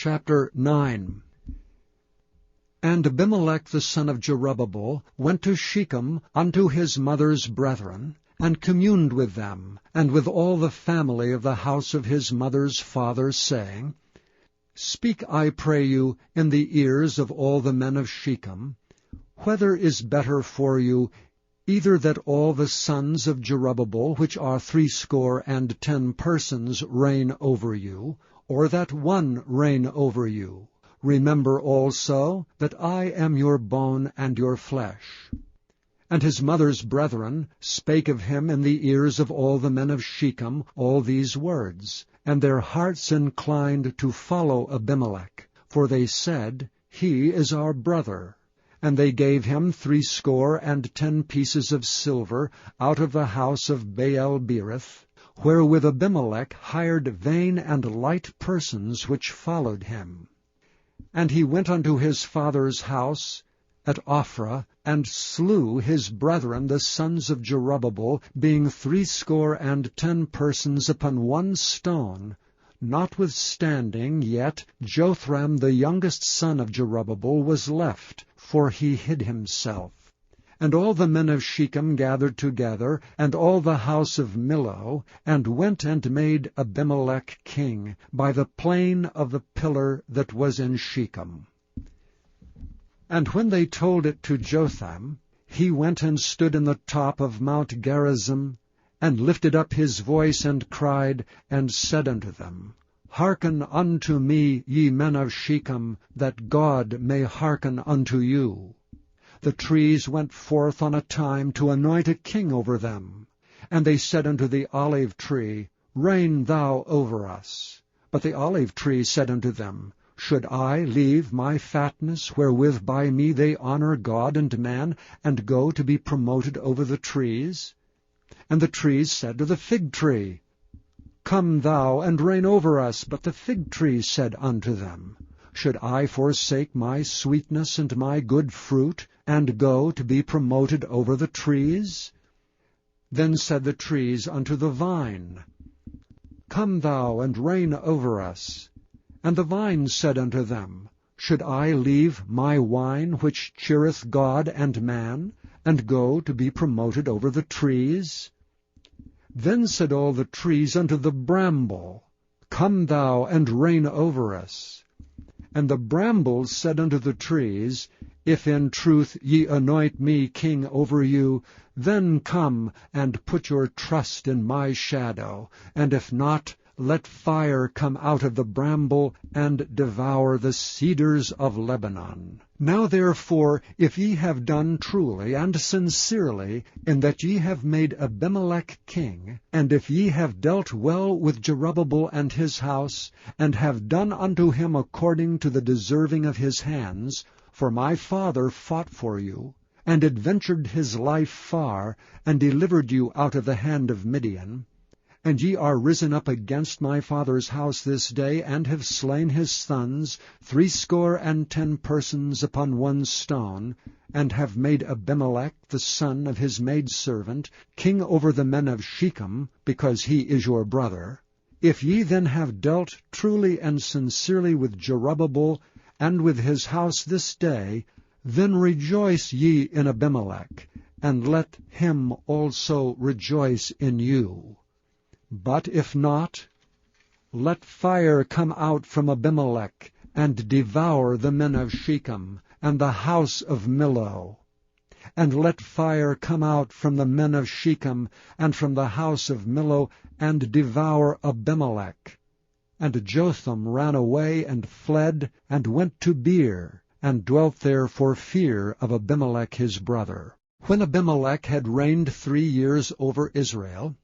Chapter 9. And Abimelech the son of Jerubbaal went to Shechem unto his mother's brethren, and communed with them, and with all the family of the house of his mother's father, saying, Speak, I pray you, in the ears of all the men of Shechem, whether is better for you, either that all the sons of Jerubbaal, which are 80 persons, reign over you, or that one reign over you. Remember also that I am your bone and your flesh. And his mother's brethren spake of him in the ears of all the men of Shechem all these words, and their hearts inclined to follow Abimelech, for they said, He is our brother. And they gave him 80 pieces of silver out of the house of Baal-berith, wherewith Abimelech hired vain and light persons which followed him. And he went unto his father's house at Ophrah, and slew his brethren the sons of Jerubbaal, being 80 persons upon one stone. Notwithstanding, yet Jotham the youngest son of Jerubbaal was left, for he hid himself. And all the men of Shechem gathered together, and all the house of Millo, and went and made Abimelech king, by the plain of the pillar that was in Shechem. And when they told it to Jotham, he went and stood in the top of Mount Gerizim, and lifted up his voice, and cried, and said unto them, Hearken unto me, ye men of Shechem, that God may hearken unto you. The trees went forth on a time to anoint a king over them. And they said unto the olive tree, Reign thou over us. But the olive tree said unto them, Should I leave my fatness, wherewith by me they honor God and man, and go to be promoted over the trees? And the trees said to the fig tree, Come thou and reign over us. But the fig tree said unto them, Should I forsake my sweetness and my good fruit, and go to be promoted over the trees? Then said the trees unto the vine, Come thou and reign over us. And the vine said unto them, Should I leave my wine, which cheereth God and man, and go to be promoted over the trees? Then said all the trees unto the bramble, Come thou and reign over us. And the brambles said unto the trees, If in truth ye anoint me king over you, then come and put your trust in my shadow, and if not, let fire come out of the bramble, and devour the cedars of Lebanon. Now therefore, if ye have done truly and sincerely, in that ye have made Abimelech king, and if ye have dealt well with Jerubbaal and his house, and have done unto him according to the deserving of his hands, for my father fought for you, and adventured his life far, and delivered you out of the hand of Midian, and ye are risen up against my father's house this day, and have slain his sons, 80 persons upon one stone, and have made Abimelech the son of his maidservant king over the men of Shechem, because he is your brother. If ye then have dealt truly and sincerely with Jerubbaal and with his house this day, then rejoice ye in Abimelech, and let him also rejoice in you. But if not, let fire come out from Abimelech, and devour the men of Shechem, and the house of Millo. And let fire come out from the men of Shechem, and from the house of Millo, and devour Abimelech. And Jotham ran away, and fled, and went to Beer, and dwelt there for fear of Abimelech his brother. When Abimelech had reigned 3 years over Israel,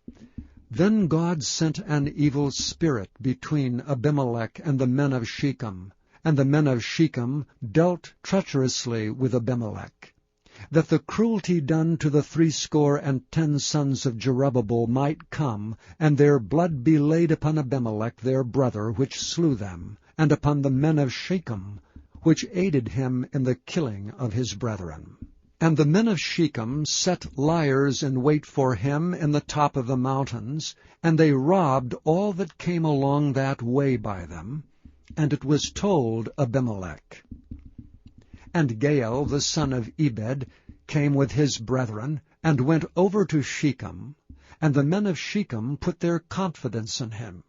then God sent an evil spirit between Abimelech and the men of Shechem, and the men of Shechem dealt treacherously with Abimelech, that the cruelty done to the 80 sons of Jerubbaal might come, and their blood be laid upon Abimelech their brother, which slew them, and upon the men of Shechem, which aided him in the killing of his brethren. And the men of Shechem set liers in wait for him in the top of the mountains, and they robbed all that came along that way by them, And it was told Abimelech. And Gaal the son of Ebed came with his brethren, and went over to Shechem, and the men of Shechem put their confidence in him.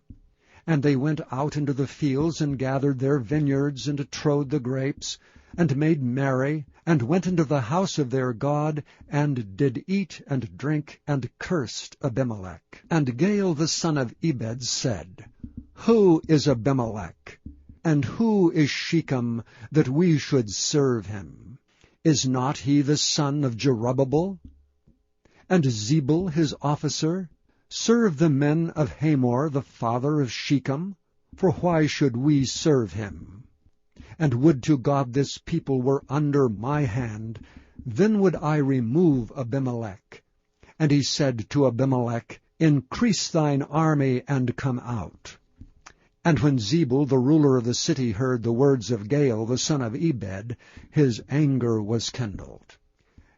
And they went out into the fields, and gathered their vineyards, and trode the grapes, and made merry, and went into the house of their God, and did eat and drink, and cursed Abimelech. And Gaal the son of Ebed said, Who is Abimelech? And who is Shechem, that we should serve him? Is not he the son of Jerubbaal? And Zebul his officer? Serve the men of Hamor the father of Shechem? For why should we serve him? And would to God this people were under my hand, then would I remove Abimelech. And he said to Abimelech, Increase thine army, and come out. And when Zebul the ruler of the city heard the words of Gaal the son of Ebed, his anger was kindled.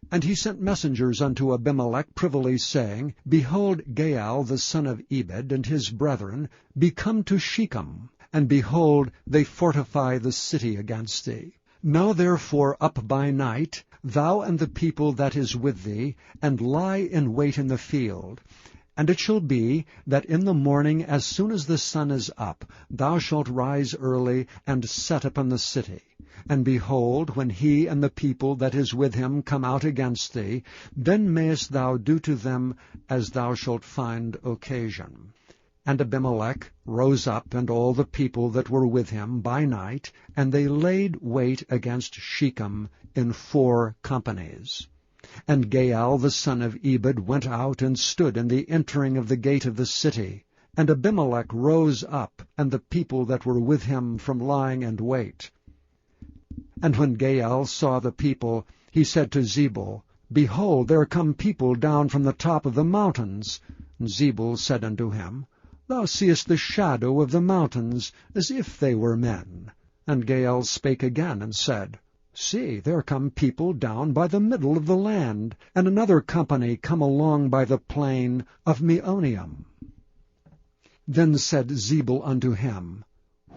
And he sent messengers unto Abimelech privily, saying, Behold, Gaal the son of Ebed and his brethren be come to Shechem, and behold, they fortify the city against thee. Now therefore up by night, thou and the people that is with thee, and lie in wait in the field. And it shall be, that in the morning, as soon as the sun is up, thou shalt rise early, and set upon the city. And behold, when he and the people that is with him come out against thee, then mayest thou do to them as thou shalt find occasion. And Abimelech rose up, and all the people that were with him by night, and they laid wait against Shechem in 4 companies. And Gaal the son of Ebed went out and stood in the entering of the gate of the city. And Abimelech rose up, and the people that were with him from lying in wait. And when Gaal saw the people, he said to Zebul, Behold, there come people down from the top of the mountains. And Zebul said unto him, Thou seest the shadow of the mountains, as if they were men. And Gaal spake again, and said, See, there come people down by the middle of the land, and another company come along by the plain of Meonium. Then said Zebul unto him,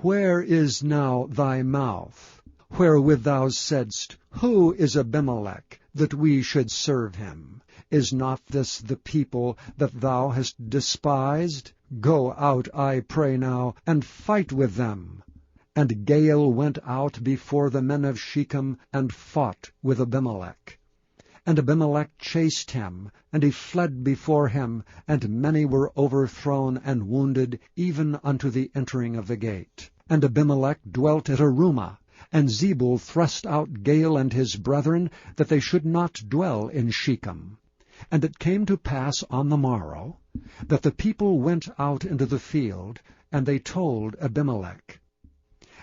Where is now thy mouth, wherewith thou saidst, Who is Abimelech, that we should serve him? Is not this the people that thou hast despised? Go out, I pray now, and fight with them. And Gaal went out before the men of Shechem, and fought with Abimelech. And Abimelech chased him, and he fled before him, and many were overthrown and wounded, even unto the entering of the gate. And Abimelech dwelt at Arumah, and Zebul thrust out Gaal and his brethren, that they should not dwell in Shechem. And it came to pass on the morrow, that the people went out into the field, and they told Abimelech.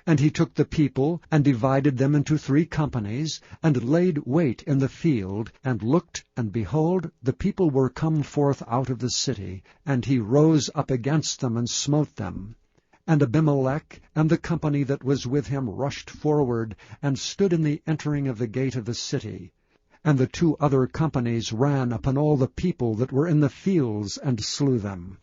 And he took the people, and divided them into 3 companies, and laid wait in the field, and looked, and behold, the people were come forth out of the city, and he rose up against them, and smote them. And Abimelech and the company that was with him rushed forward, and stood in the entering of the gate of the city. And the 2 other companies ran upon all the people that were in the fields, and slew them.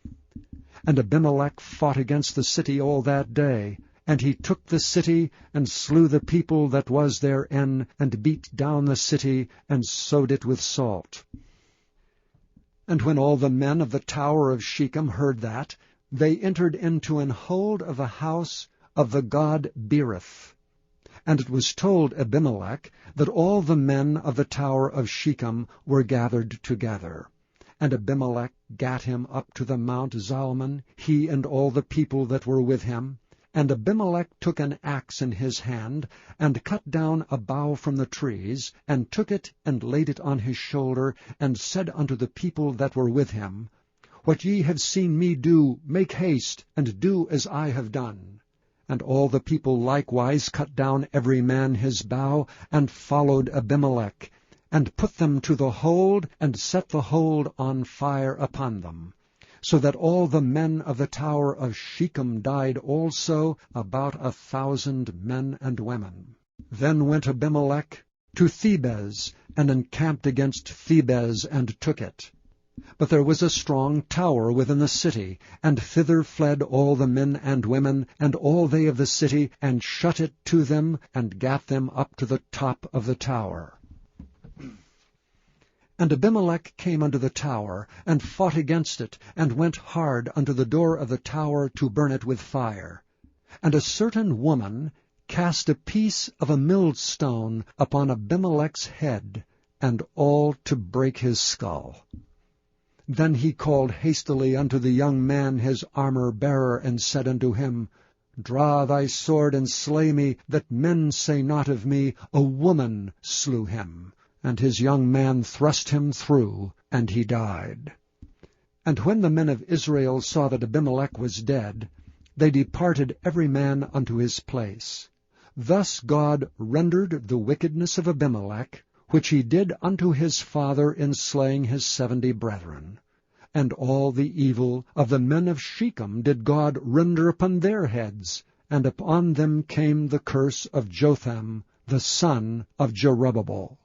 And Abimelech fought against the city all that day, and he took the city, and slew the people that was therein, and beat down the city, and sowed it with salt. And when all the men of the tower of Shechem heard that, they entered into an hold of a house of the god Berith. And it was told Abimelech that all the men of the tower of Shechem were gathered together. And Abimelech gat him up to the Mount Zalmon, he and all the people that were with him. And Abimelech took an axe in his hand, and cut down a bough from the trees, and took it, and laid it on his shoulder, and said unto the people that were with him, What ye have seen me do, make haste, and do as I have done. And all the people likewise cut down every man his bough, and followed Abimelech, and put them to the hold, and set the hold on fire upon them. So that all the men of the tower of Shechem died also, about 1,000 men and women. Then went Abimelech to Thebez, and encamped against Thebez, and took it. But there was a strong tower within the city, and thither fled all the men and women, and all they of the city, and shut it to them, and gat them up to the top of the tower. And Abimelech came unto the tower, and fought against it, and went hard unto the door of the tower to burn it with fire. And a certain woman cast a piece of a millstone upon Abimelech's head, and all to break his skull. Then he called hastily unto the young man his armor-bearer, and said unto him, Draw thy sword, and slay me, that men say not of me, A woman slew him. And his young man thrust him through, and he died. And when the men of Israel saw that Abimelech was dead, they departed every man unto his place. Thus God rendered the wickedness of Abimelech, which he did unto his father in slaying his 70 brethren. And all the evil of the men of Shechem did God render upon their heads, and upon them came the curse of Jotham, the son of Jerubbaal.